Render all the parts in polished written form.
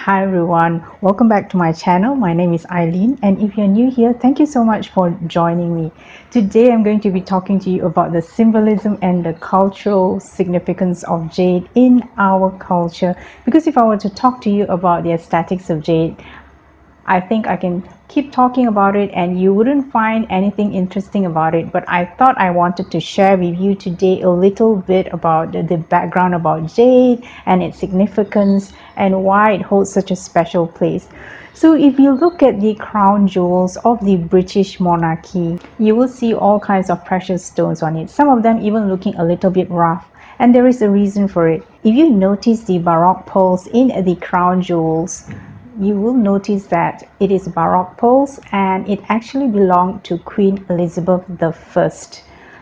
Hi everyone, welcome back to my channel. My name is Eileen, and if you're new here, thank you so much for joining me. Today I'm going to be talking to you about the symbolism and the cultural significance of jade in our culture. Because if I were to talk to you about the aesthetics of jade, I think I can keep talking about it and you wouldn't find anything interesting about it, but I thought I wanted to share with you today a little bit about the background about jade and its significance and why it holds such a special place. So if you look at the crown jewels of the British monarchy, you will see all kinds of precious stones on it, some of them even looking a little bit rough. And there is a reason for it. If you notice the Baroque pearls in the crown jewels, you will notice that it is Baroque pearls and it actually belonged to Queen Elizabeth I.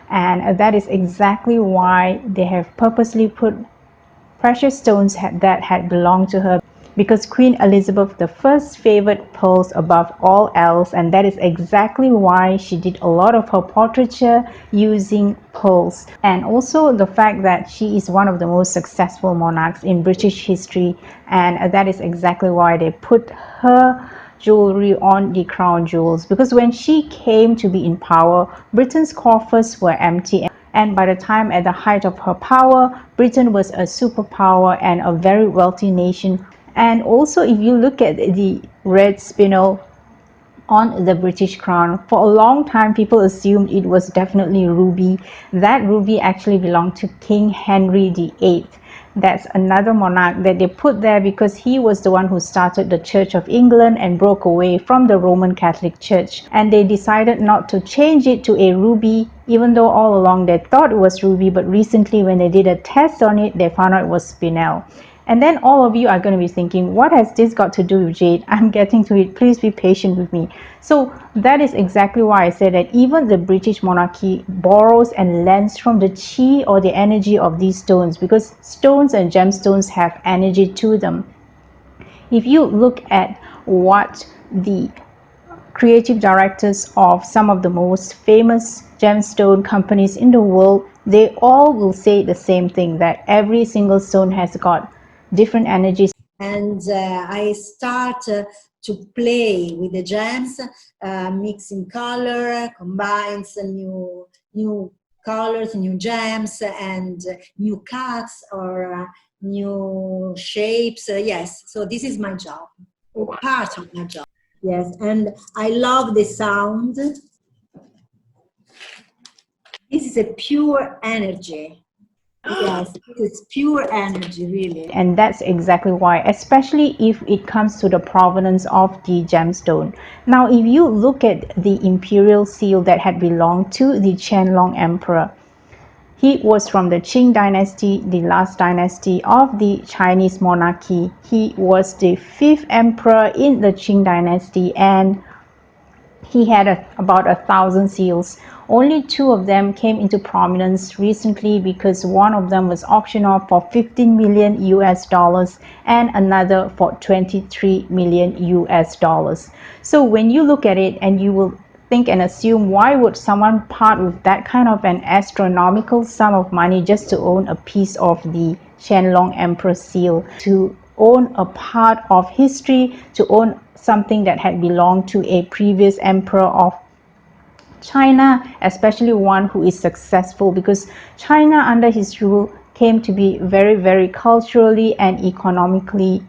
And that is exactly why they have purposely put precious stones that had belonged to her, because Queen Elizabeth I favored pearls above all else, and that is exactly why she did a lot of her portraiture using pearls. And also the fact that she is one of the most successful monarchs in British history, and that is exactly why they put her jewelry on the crown jewels, because when she came to be in power, Britain's coffers were empty, and by the time at the height of her power, Britain was a superpower and a very wealthy nation. And also if you look at the red spinel on the British crown, for a long time people assumed it was definitely ruby. That ruby actually belonged to King Henry VIII. That's another monarch that they put there because he was the one who started the Church of England and broke away from the Roman Catholic Church, and they decided not to change it to a ruby, even though all along they thought it was ruby, but recently when they did a test on it, they found out it was spinel. And then all of you are going to be thinking, what has this got to do with jade? I'm getting to it. Please be patient with me. So that is exactly why I said that even the British monarchy borrows and lends from the chi or the energy of these stones, because stones and gemstones have energy to them. If you look at what the creative directors of some of the most famous gemstone companies in the world, they all will say the same thing, that every single stone has got different energies. And I start to play with the gems, mixing color, combines new colors, new gems, and new cuts or new shapes. Yes, so this is my job, or part of my job. Yes, and I love the sound. This is a pure energy. Yes, it's pure energy, really. And that's exactly why, especially if it comes to the provenance of the gemstone. Now if you look at the imperial seal that had belonged to the Qianlong emperor, he was from the Qing dynasty, the last dynasty of the Chinese monarchy. He was the 5th emperor in the Qing dynasty, and he had about 1,000 seals. Only 2 of them came into prominence recently, because one of them was auctioned off for 15 million US dollars and another for 23 million US dollars. So when you look at it, and you will think and assume, why would someone part with that kind of an astronomical sum of money just to own a piece of the Qianlong Emperor seal, to own a part of history, to own something that had belonged to a previous emperor of China, especially one who is successful, because China under his rule came to be very, very culturally and economically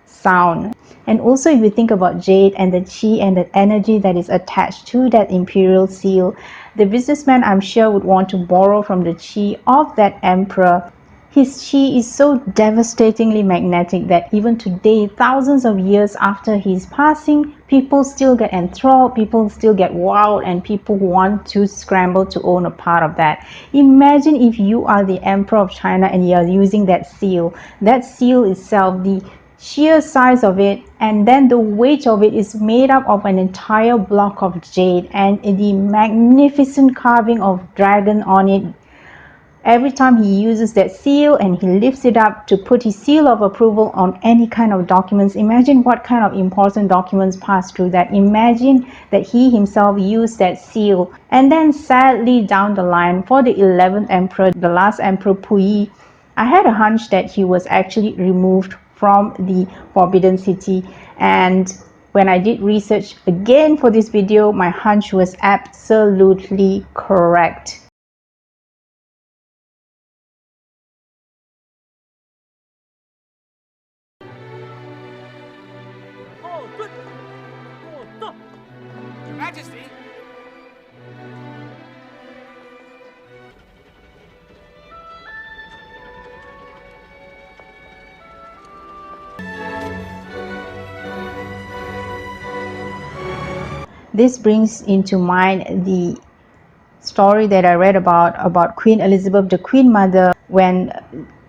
sound. And also if you think about jade and the chi and the energy that is attached to that imperial seal, the businessman, I'm sure, would want to borrow from the chi of that emperor. His chi is so devastatingly magnetic that even today, thousands of years after his passing, people still get enthralled, people still get wowed, and people want to scramble to own a part of that. Imagine if you are the Emperor of China and you are using that seal. That seal itself, the sheer size of it, and then the weight of it, is made up of an entire block of jade, and the magnificent carving of dragon on it. Every time he uses that seal and he lifts it up to put his seal of approval on any kind of documents, imagine what kind of important documents pass through that. Imagine that he himself used that seal. And then sadly down the line, for the 11th emperor, the last emperor Puyi, I had a hunch that he was actually removed from the Forbidden City. And when I did research again for this video, my hunch was absolutely correct. Your Majesty! This brings into mind the story that I read about Queen Elizabeth, the Queen Mother, when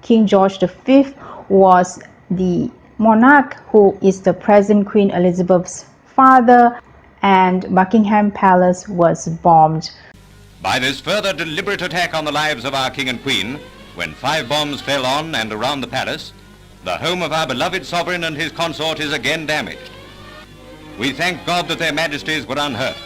King George V was the monarch who is the present Queen Elizabeth's father, and Buckingham Palace was bombed. By this further deliberate attack on the lives of our King and Queen, when 5 bombs fell on and around the palace, the home of our beloved sovereign and his consort is again damaged. We thank God that their majesties were unhurt.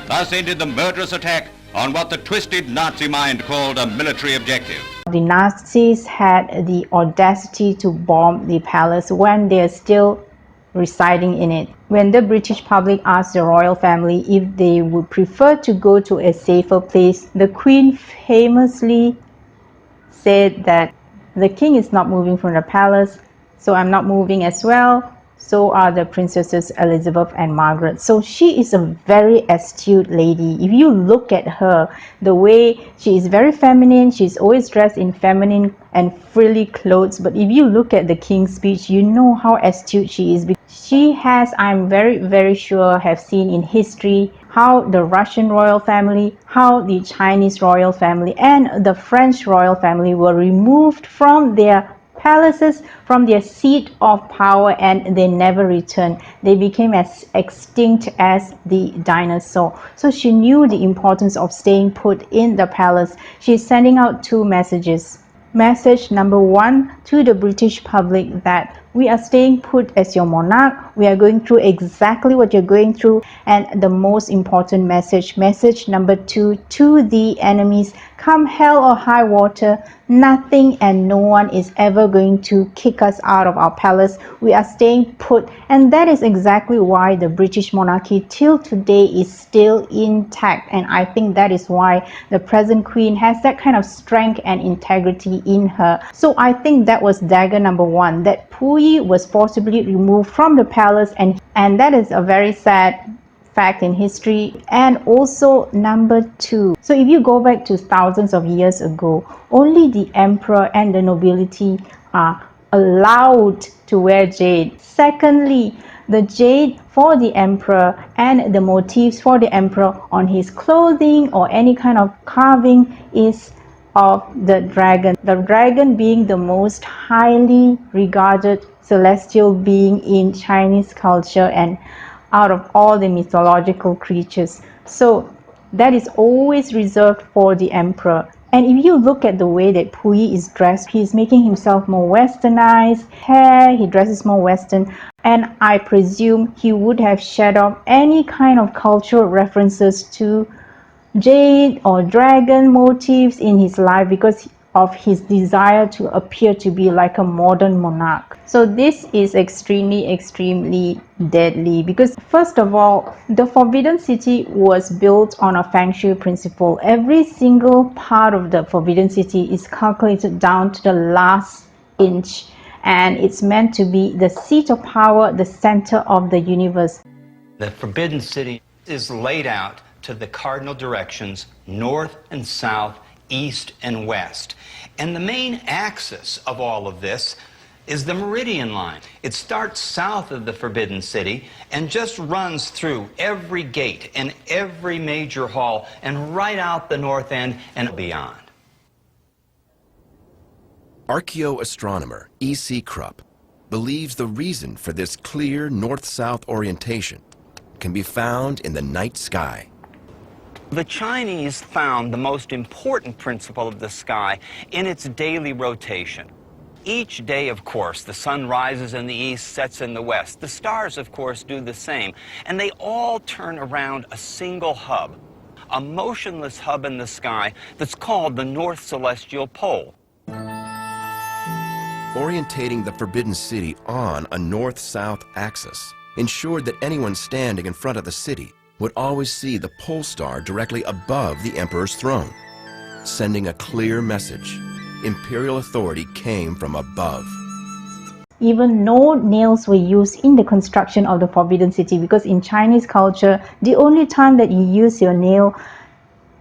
Thus ended the murderous attack on what the twisted Nazi mind called a military objective. The Nazis had the audacity to bomb the palace when they are still residing in it. When the British public asked the royal family if they would prefer to go to a safer place, the Queen famously said that the king is not moving from the palace, so I'm not moving as well. So are the princesses Elizabeth and Margaret. So she is a very astute lady. If you look at her, the way she is very feminine, she's always dressed in feminine and frilly clothes. But if you look at the king's speech, you know how astute she is. She has, I'm very sure, have seen in history how the Russian royal family, how the Chinese royal family, and the French royal family were removed from their palaces, from their seat of power, and they never returned. They became as extinct as the dinosaur. So she knew the importance of staying put in the palace. She's sending out 2 messages. Message number 1 to the British public that we are staying put as your monarch. We are going through exactly what you're going through. And the most important message, message number 2 to the enemies, come hell or high water, nothing and no one is ever going to kick us out of our palace. We are staying put. And that is exactly why the British monarchy till today is still intact. And I think that is why the present queen has that kind of strength and integrity in her. So I think that was dagger number 1, that Puyi was forcibly removed from the palace, and that is a very sad fact in history. And also number 2, so if you go back to thousands of years ago, only the emperor and the nobility are allowed to wear jade. Secondly, the jade for the emperor and the motifs for the emperor on his clothing or any kind of carving is of the dragon being the most highly regarded celestial being in Chinese culture and out of all the mythological creatures. So that is always reserved for the emperor. And if you look at the way that Puyi is dressed, he's making himself more westernized, hair, he dresses more western, and I presume he would have shed off any kind of cultural references to jade or dragon motifs in his life because of his desire to appear to be like a modern monarch. So this is extremely deadly because first of all, the Forbidden City was built on a Feng Shui principle. Every single part of the Forbidden City is calculated down to the last inch, and it's meant to be the seat of power, the center of the universe. The Forbidden City is laid out to the cardinal directions north and south, east and west. And the main axis of all of this is the meridian line. It starts south of the Forbidden City and just runs through every gate and every major hall and right out the north end and beyond. Archaeoastronomer E.C. Krupp believes the reason for this clear north-south orientation can be found in the night sky. The Chinese found the most important principle of the sky in its daily rotation. Each day, of course, the sun rises in the east, sets in the west. The stars, of course, do the same. And they all turn around a single hub, a motionless hub in the sky that's called the North Celestial Pole. orientating the Forbidden City on a north-south axis ensured that anyone standing in front of the city would always see the pole star directly above the emperor's throne, sending a clear message. Imperial authority came from above. Even no nails were used in the construction of the Forbidden City, because in Chinese culture, the only time that you use your nail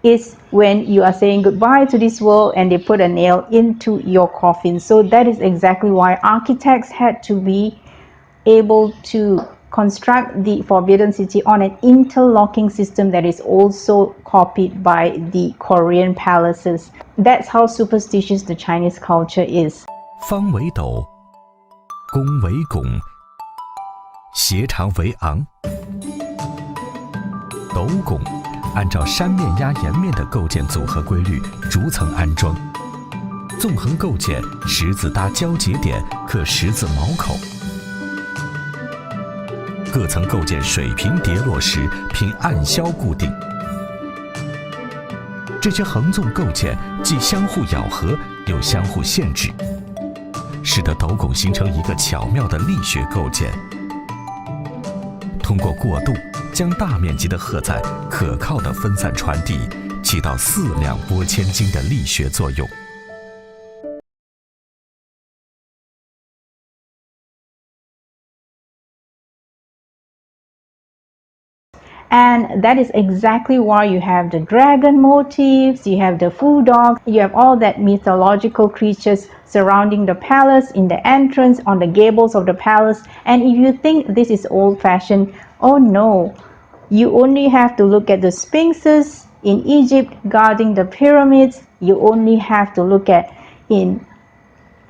is when you are saying goodbye to this world and they put a nail into your coffin. So that is exactly why architects had to be able to construct the Forbidden City on an interlocking system that is also copied by the Korean palaces. That's how superstitious the Chinese culture is. 方为斗，弓为拱，斜长为昂。斗拱按照山面压岩面的构建组合规律逐层安装，纵横构建十字搭交节点刻十字锚口，各层构件水平叠落时凭按销固定。这些横纵构件既相互咬合又相互限制，使得斗拱形成一个巧妙的力学构件。通过过渡，将大面积的荷载可靠地分散传递，起到4两拨千斤的力学作用。And that is exactly why you have the dragon motifs, you have the food dog, you have all that mythological creatures surrounding the palace, in the entrance, on the gables of the palace. And if you think this is old-fashioned, oh no, you only have to look at the sphinxes in Egypt guarding the pyramids. You only have to look at in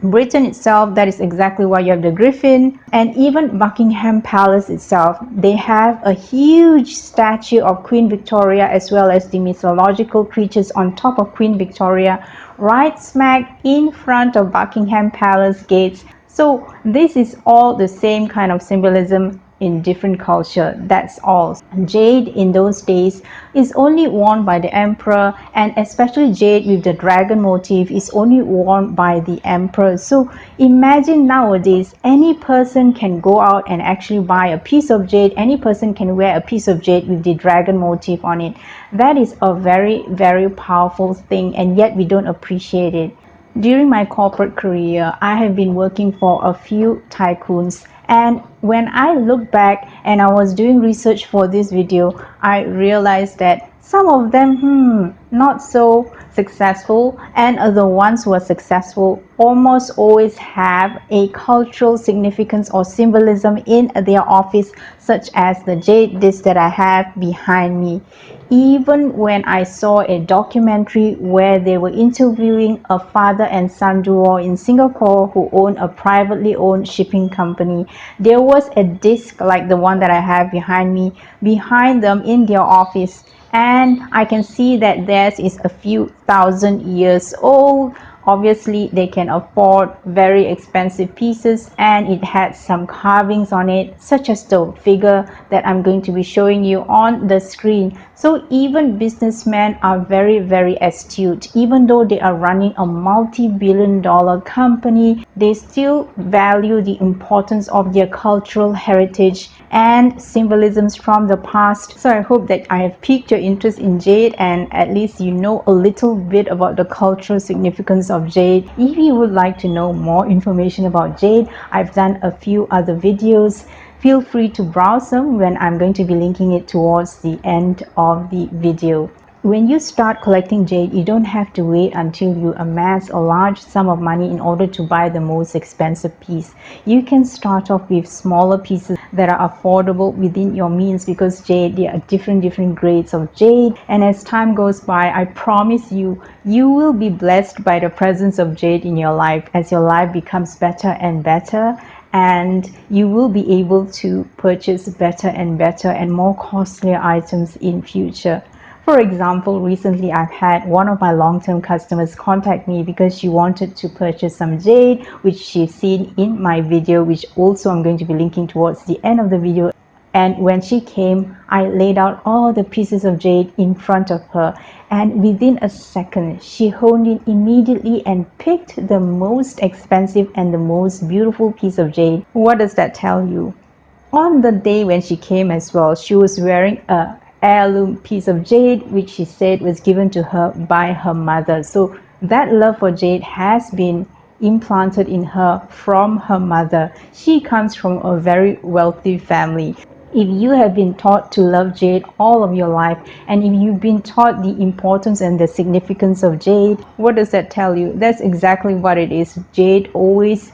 Britain itself, that is exactly why you have the griffin. And even Buckingham Palace itself, they have a huge statue of Queen Victoria as well as the mythological creatures on top of Queen Victoria, right smack in front of Buckingham Palace gates. So this is all the same kind of symbolism in different culture, that's all. Jade in those days is only worn by the emperor, and especially jade with the dragon motif is only worn by the emperor. So imagine nowadays any person can go out and actually buy a piece of jade, any person can wear a piece of jade with the dragon motif on it. That is a very, very powerful thing, and yet we don't appreciate it. During my corporate career, I have been working for a few tycoons, and when I look back and I was doing research for this video, I realized that some of them, not so successful, and the ones who are successful almost always have a cultural significance or symbolism in their office, such as the jade disc that I have behind me. Even when I saw a documentary where they were interviewing a father and son duo in Singapore who own a privately owned shipping company, there was a disc like the one that I have behind me, behind them in their office. And I can see that theirs is a few thousand years old. Obviously, they can afford very expensive pieces, and it had some carvings on it, such as the figure that I'm going to be showing you on the screen. So even businessmen are very, very astute. Even though they are running a multi-billion-dollar company, they still value the importance of their cultural heritage and symbolisms from the past. So I hope that I have piqued your interest in jade, and at least you know a little bit about the cultural significance of jade. If you would like to know more information about jade, I've done a few other videos. Feel free to browse them when I'm going to be linking it towards the end of the video. When you start collecting jade, you don't have to wait until you amass a large sum of money in order to buy the most expensive piece. You can start off with smaller pieces that are affordable within your means, because jade, there are different grades of jade, and as time goes by, I promise you, you will be blessed by the presence of jade in your life as your life becomes better and better, and you will be able to purchase better and better and more costlier items in future. For example, recently I've had one of my long-term customers contact me because she wanted to purchase some jade, which she's seen in my video, which also I'm going to be linking towards the end of the video. And when she came, I laid out all the pieces of jade in front of her, and within a second, she honed in immediately and picked the most expensive and the most beautiful piece of jade. What does that tell you? On the day when she came as well, she was wearing a heirloom piece of jade which she said was given to her by her mother. So that love for jade has been implanted in her from her mother. She comes from a very wealthy family. If you have been taught to love jade all of your life, and if you've been taught the importance and the significance of jade, what does that tell you? That's exactly what it is. Jade always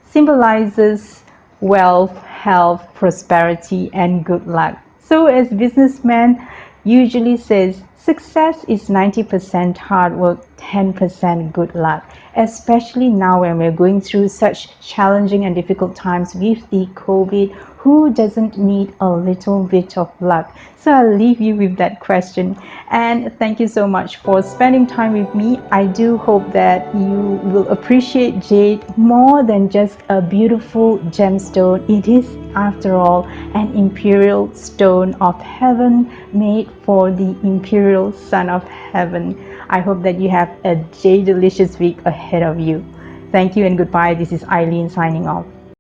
symbolizes wealth, health, prosperity, and good luck. So as businessman usually says, success is 90% hard work, 10% good luck. Especially now when we're going through such challenging and difficult times with the COVID, who doesn't need a little bit of luck? So I'll leave you with that question. And thank you so much for spending time with me. I do hope that you will appreciate jade more than just a beautiful gemstone. It is, after all, an imperial stone of heaven made for the imperial son of heaven. I hope that you have a jade delicious week ahead of you. Thank you and goodbye. This is Eileen signing off.